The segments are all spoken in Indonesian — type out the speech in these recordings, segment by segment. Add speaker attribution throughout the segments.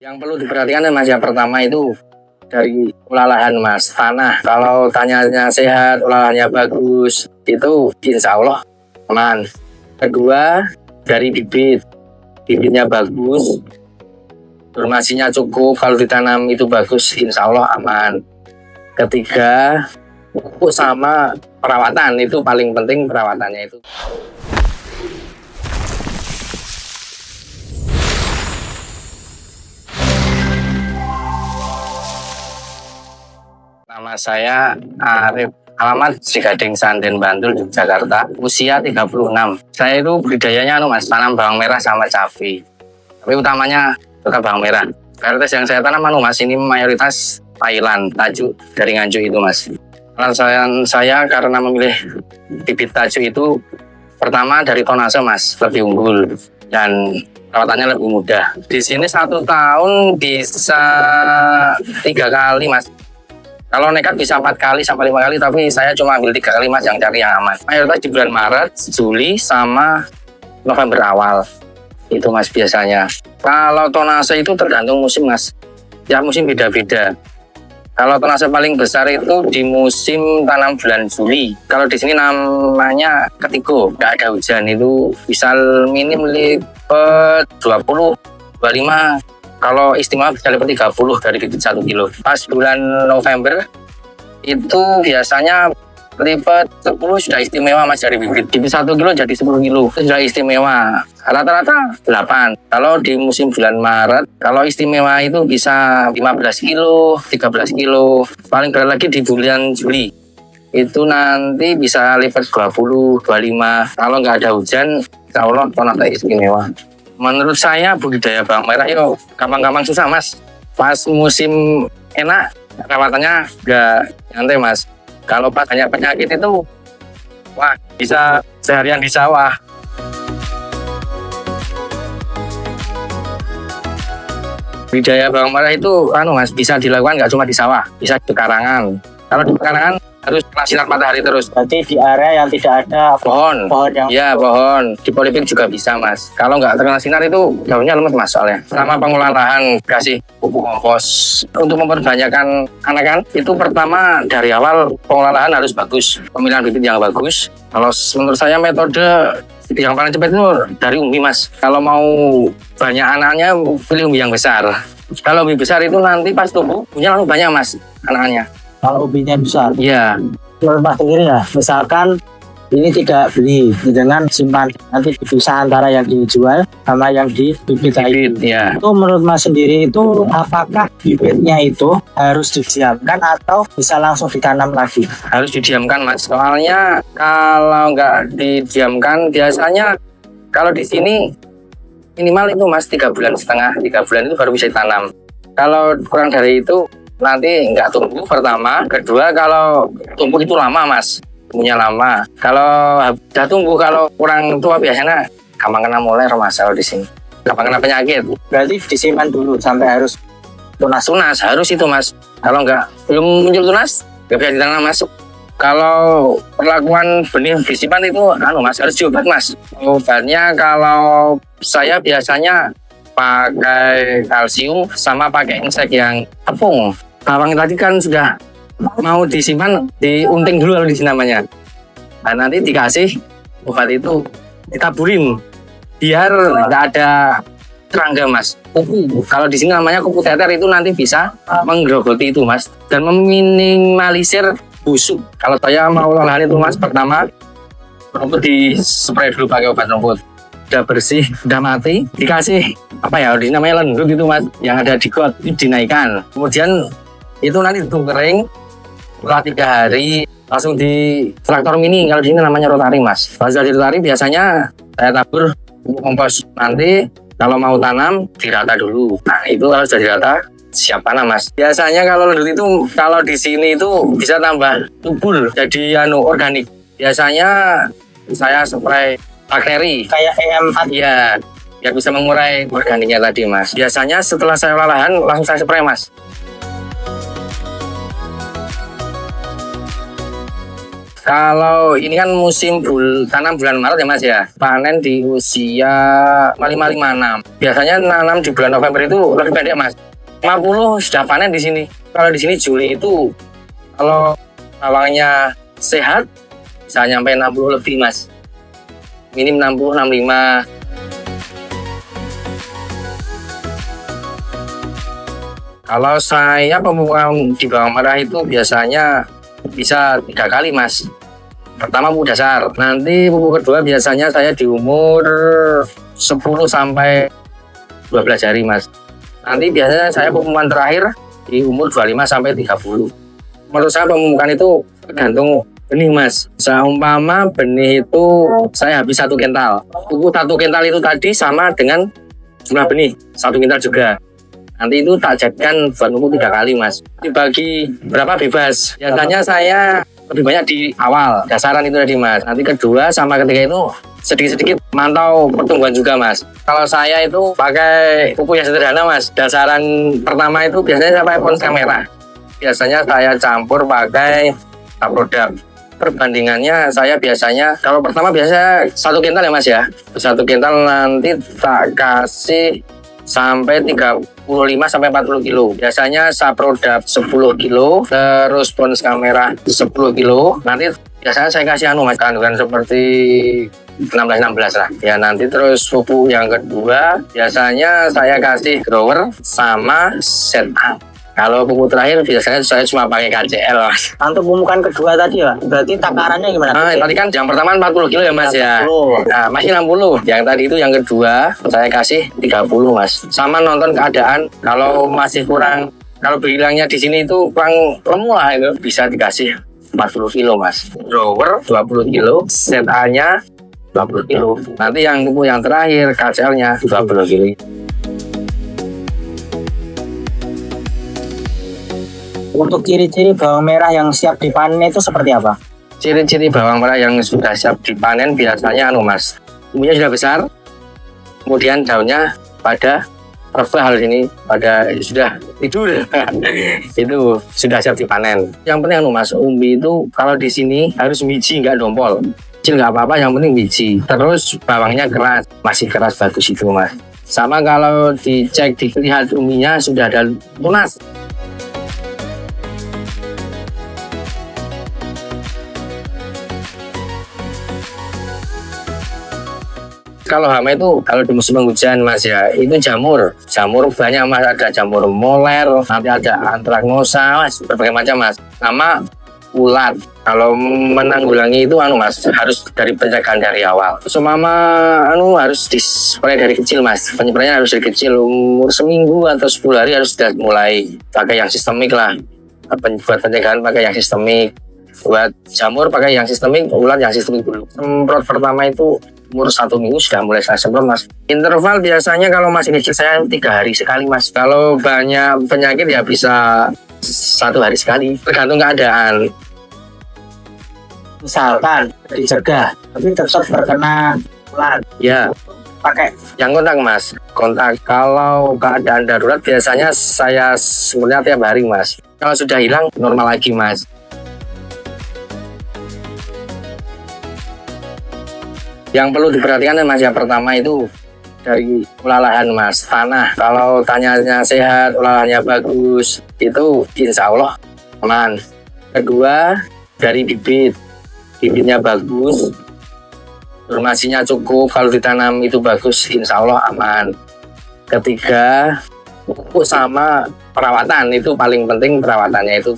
Speaker 1: Yang perlu diperhatikan Mas, yang pertama itu dari olah lahan Mas, tanah. Kalau tanahnya sehat, olah lahannya bagus, itu insya Allah aman. Kedua, dari bibitnya bagus, formasinya cukup, kalau ditanam itu bagus, insya Allah aman. Ketiga, pupuk sama perawatan, itu paling penting perawatannya itu. Nama saya Arif, alamat Cigading Sanden, Bantul, Yogyakarta, usia 36. Saya itu budidayanya Mas, tanam bawang merah sama cabai. Tapi utamanya tetap bawang merah. Varietas yang saya tanam Mas, ini mayoritas Thailand, tajuk dari Nganjuk itu Mas. Alasan saya karena memilih bibit tajuk itu, pertama dari tonase Mas, lebih unggul dan perawatannya lebih mudah. Di sini 1 tahun bisa 3 kali Mas. Kalau nekat bisa 4 kali sampai 5 kali, tapi saya cuma ambil 3 kali Mas, yang cari yang aman. Mayoritas di bulan Maret, Juli, sama November awal. Itu Mas biasanya. Kalau tonase itu tergantung musim Mas. Ya musim beda-beda. Kalau tonase paling besar itu di musim tanam bulan Juli. Kalau di sini namanya ketigo, nggak ada hujan, itu bisa minim lipat 20, 25. Kalau istimewa bisa lipat 30 dari bibit 1 kilo. Pas bulan November itu biasanya lipat 10 sudah istimewa Mas, dari bibit. Bibit 1 kilo jadi 10 kilo. Itu sudah istimewa. Rata-rata 8. Kalau di musim bulan Maret, kalau istimewa itu bisa 15 kilo, 13 kilo. Paling berat lagi di bulan Juli. Itu nanti bisa lipat 20, 25. Kalau nggak ada hujan, insya Allah tonase istimewa. Menurut saya budidaya bawang merah itu gampang-gampang susah Mas. Pas musim enak, perawatannya nggak nyantai Mas. Kalau pas banyak penyakit itu, wah bisa seharian di sawah. Budidaya bawang merah itu Mas, bisa dilakukan nggak cuma di sawah, bisa di pekarangan. Kalau di pekarangan harus kena sinar matahari terus.
Speaker 2: Berarti di area yang tidak ada
Speaker 1: pohon
Speaker 2: yang
Speaker 1: pohon di polybag juga bisa Mas. Kalau nggak terkena sinar itu daunnya lemes Mas soalnya. Sama pengolahan lahan, kasih pupuk kompos. Untuk memperbanyakkan anakan itu pertama dari awal pengolahan lahan harus bagus, pemilihan bibit yang bagus. Kalau menurut saya metode yang paling cepat itu dari umbi Mas. Kalau mau banyak anaknya pilih umbi yang besar. Kalau umbi besar itu nanti pas tumbuh punya langsung banyak Mas anaknya.
Speaker 2: Kalau ubinya besar,
Speaker 1: iya.
Speaker 2: Menurut Mas sendiri ya, misalkan ini tidak beli, dengan simpan nanti dipisah antara yang dijual sama yang di bibit tadi.
Speaker 1: Ya.
Speaker 2: Itu menurut Mas sendiri itu apakah bibitnya itu harus didiamkan atau bisa langsung ditanam lagi?
Speaker 1: Harus didiamkan Mas. Soalnya kalau nggak didiamkan biasanya kalau di sini minimal itu Mas 3,5 bulan, 3 bulan itu baru bisa ditanam. Kalau kurang dari itu nanti nggak tumbuh pertama. Kedua, kalau tumbuh itu lama Mas, tumbuhnya lama. Kalau udah tumbuh, kalau kurang tua biasanya gampang kena molor Mas. Kalau di sini gampang kena penyakit.
Speaker 2: Berarti disimpan dulu sampai harus
Speaker 1: tunas harus itu Mas. Kalau nggak belum muncul tunas nggak bisa ditanam Mas. Kalau perlakuan benih disimpan itu Mas, harus diobat Mas. Obatnya kalau saya biasanya pakai kalsium sama pakai insek yang tepung. Bawang tadi kan sudah mau disimpan, diunting dulu kalau di sini namanya. Nah, nanti dikasih obat itu, ditaburin biar nggak ada serangga Mas. Kuku, kalau di sini namanya kuku teter, itu nanti bisa menggerogoti itu Mas dan meminimalisir busuk. Kalau saya mau olahan itu Mas, pertama rumput di spray dulu pakai obat rumput. Udah bersih, udah mati, dikasih di namanya lendut itu Mas, yang ada di got, itu dinaikkan. Kemudian itu nanti tunggu kering, setelah 3 hari langsung di traktor mini. Kalau di sini namanya rotary Mas. Kalau sudah di rotary biasanya saya tabur pupuk kompos. Nanti kalau mau tanam dirata dulu. Nah itu kalau sudah dirata siap tanam Mas. Biasanya kalau lendut itu kalau di sini itu bisa tambah subur jadi organik. Biasanya saya spray bakteri
Speaker 2: kayak EM4
Speaker 1: ya, biar bisa mengurai organiknya tadi Mas. Biasanya setelah saya olah lahan langsung saya spray Mas. Kalau ini kan musim tanam bulan Maret ya Mas ya. Panen di usia 556. Biasanya nanam di bulan November itu lebih pendek Mas. 50 sudah panen di sini. Kalau di sini Juli itu kalau bawangnya sehat bisa nyampe 60 lebih Mas. Minim 60, 65. Kalau saya pemupukan di bawang merah itu biasanya bisa 3 kali Mas. Pertama pupuk dasar, nanti pupuk kedua biasanya saya di umur 10 sampai 12 hari Mas. Nanti biasanya saya pemupukan terakhir di umur 25 sampai 30. Menurut saya pemupukan itu tergantung benih Mas. Seumpama benih itu saya habis 1 kental. Pupuk 1 kental itu tadi sama dengan jumlah benih 1 kental juga. Nanti itu tak jadikan buat pupuk 3 kali Mas. Dibagi berapa bebas. Biasanya saya lebih banyak di awal dasaran itu tadi Mas. Nanti kedua sama ketiga itu sedikit-sedikit mantau pertumbuhan juga Mas. Kalau saya itu pakai pupuk yang sederhana Mas. Dasaran pertama itu biasanya saya pakai Pons Kamera. Biasanya saya campur pakai Saprodak. Perbandingannya saya biasanya kalau pertama biasanya 1 kental ya Mas ya. 1 kental nanti tak kasih sampai 35 sampai 40 kilo. Biasanya Saprodak 10 kilo, terus Pons Kamera 10 kilo. Nanti biasanya saya kasih Mas kandungan seperti 16 lah. Ya nanti terus pupuk yang kedua biasanya saya kasih grower sama setup. Kalau pupuk terakhir biasanya saya cuma pakai KCL Mas.
Speaker 2: Untuk pemupukan kedua tadi ya, berarti takarannya gimana?
Speaker 1: Tadi kan yang pertama 40 kilo ya Mas ya. Nah, masih 60. Yang tadi itu yang kedua saya kasih 30 Mas. Sama nonton keadaan kalau masih kurang, kalau bilangnya di sini itu kurang lemu lah itu bisa dikasih 40 kilo Mas. Grower 20 kilo, set A-nya 20 kilo. Nanti yang pupuk yang terakhir KCL-nya 20 kilo.
Speaker 2: Untuk ciri-ciri bawang merah yang siap dipanen itu seperti apa?
Speaker 1: Ciri-ciri bawang merah yang sudah siap dipanen biasanya Mas, umumnya sudah besar, kemudian daunnya pada rebah ini, pada sudah tidur. Itu sudah siap dipanen. Yang penting Mas, umbi itu kalau di sini harus biji nggak dompol. Kecil nggak apa-apa, yang penting biji. Terus bawangnya keras, masih keras bagus itu Mas. Sama kalau dicek dilihat umbinya sudah ada tunas. Kalau hama itu kalau di musim penghujan Mas ya, itu jamur banyak Mas, ada jamur moler, nanti ada antraknosa Mas, berbagai macam Mas. Sama ulat. Kalau menanggulangi itu Mas, harus dari pencegahan dari awal. Semama harus dispray dari kecil Mas. Penyemprotnya harus dari kecil, umur seminggu atau 10 hari harus sudah mulai pakai yang sistemik lah. Buat pencegahan pakai yang sistemik. Buat jamur pakai yang sistemik, ulat yang sistemik dulu. Semprot pertama itu umur 1 minggu sudah mulai saya semprot Mas. Interval biasanya kalau masih kecil saya 3 hari sekali Mas. Kalau banyak penyakit ya bisa 1 hari sekali, tergantung keadaan.
Speaker 2: Misalkan dicegah tapi tetap terkena ulat,
Speaker 1: Ya,
Speaker 2: pakai
Speaker 1: yang kontak Mas. Kontak kalau keadaan darurat biasanya saya semprotnya tiap hari Mas. Kalau sudah hilang normal lagi Mas. Yang perlu diperhatikan Mas, yang pertama itu dari ulalahan Mas, tanah. Kalau tanahnya sehat, ulalahannya bagus, itu insya Allah aman. Kedua, dari bibitnya bagus, formasinya cukup, kalau ditanam itu bagus, insya Allah aman. Ketiga, pupuk sama perawatan, itu paling penting perawatannya itu.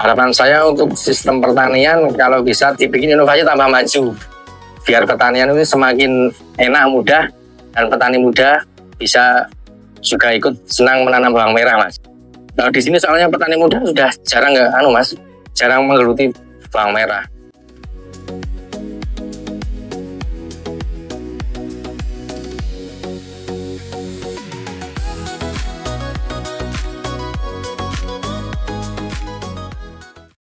Speaker 1: Harapan saya untuk sistem pertanian kalau bisa dibikin inovasi tambah maju. Biar pertanian itu semakin enak, mudah, dan petani muda bisa juga ikut senang menanam bawang merah Mas. Kalau di sini soalnya petani muda sudah jarang Mas, jarang menggeluti bawang merah.